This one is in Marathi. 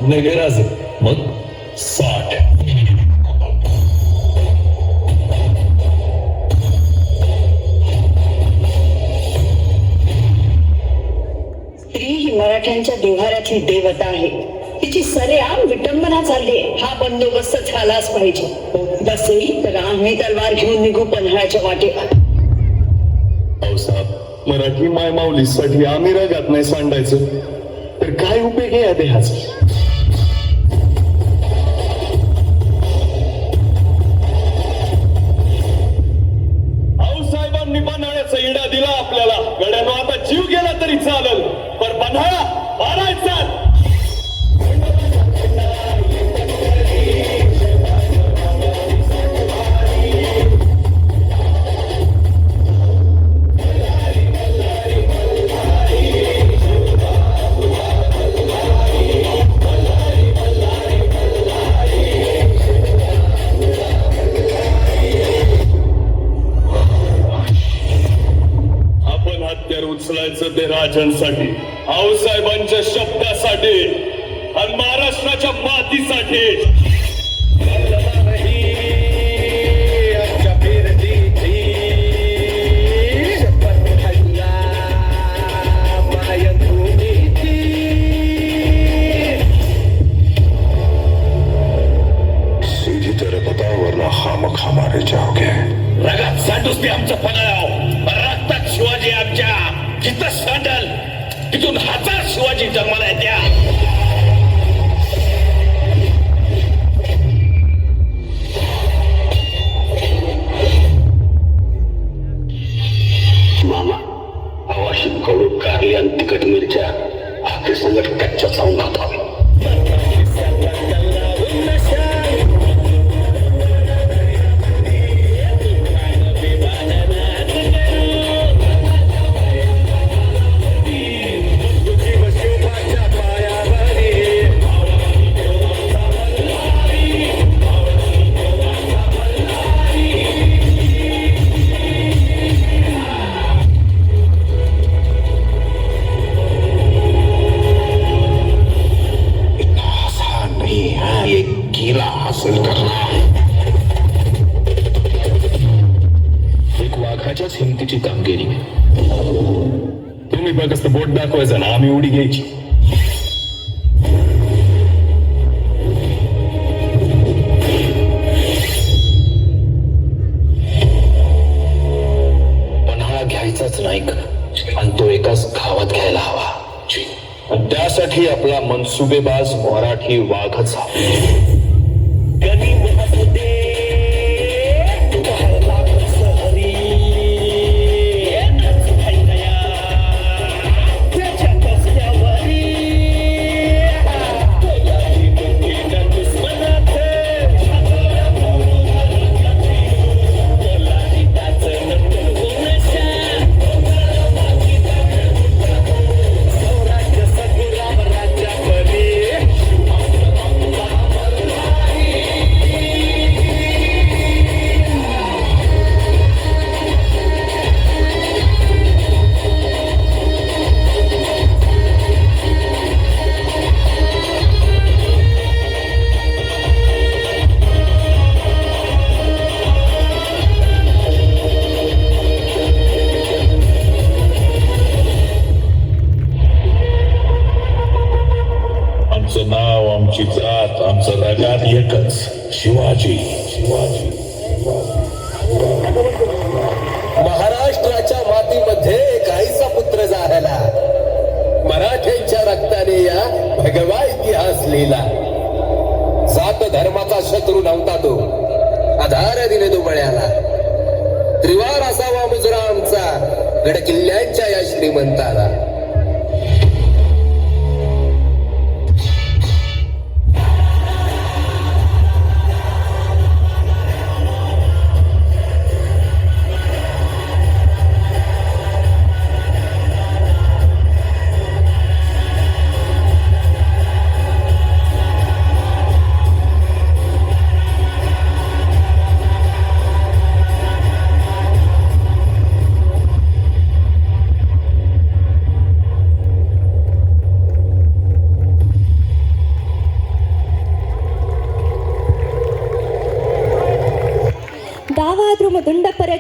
नगराज मग 60. स्त्री ही मराठ्यांच्या देव्हाऱ्यातली देवता आहे. तिची सरेआम विटंबना चालली. हा बंदोबस्त झालाच पाहिजे. नसेल तर आम्ही तलवार घेऊन निघू पन्हाळ्याच्या वाटेवर. पावसात मराठी मायमाऊलीसाठी आम्ही रगात नाही सांडायचं तर काय उपयोग आहे या देहाचा. आऊसाहेबांनी पन्हाळ्याचा इडा दिला आपल्याला. गड्यानो आता जीव गेला तरी चालेल पण पन्हाळा मारायचा. उचलायचं ते राजांसाठी, आऊसाहेबांच्या शब्दासाठी आणि महाराष्ट्राच्या मातीसाठी. सीधी तरह बताओ वरना खामख हमारे जाओगे. रगात सांडूस ते आमचं पणाव. रक्तात शिवाजी आमच्या जिथं सांडल तिथून 1000 शिवाजी जन्माला येत्या. मामा आवाशी कडू कारली आणि तिखट मिरच्या आखरी संगत कच्च्या चावून घालावे. एक वाघाच्याच हिमतीची कामगिरी. तुम्ही बघ असतं बोट दाखवायचं ना, आम्ही उडी घ्यायची. त्यासाठी आपला मनसुबेबाज मराठी वाघच हवा. आमचं नाव, आमची जात, आमचं रगात एकच, शिवाजी. शिवाजी. महाराष्ट्राच्या मातीमध्ये काहीसा पुत्र झाला. मराठ्यांच्या रक्ताने या भगवा इतिहास लिहिला. जात धर्माचा शत्रू नव्हता तो, आधार दिले तो बळ्याला. त्रिवार असावा मुजरा आमचा गड किल्ल्यांच्या या श्रीमंताला. ದಾವಾದ್ರೂ ಮುದುಂಡ ಪರ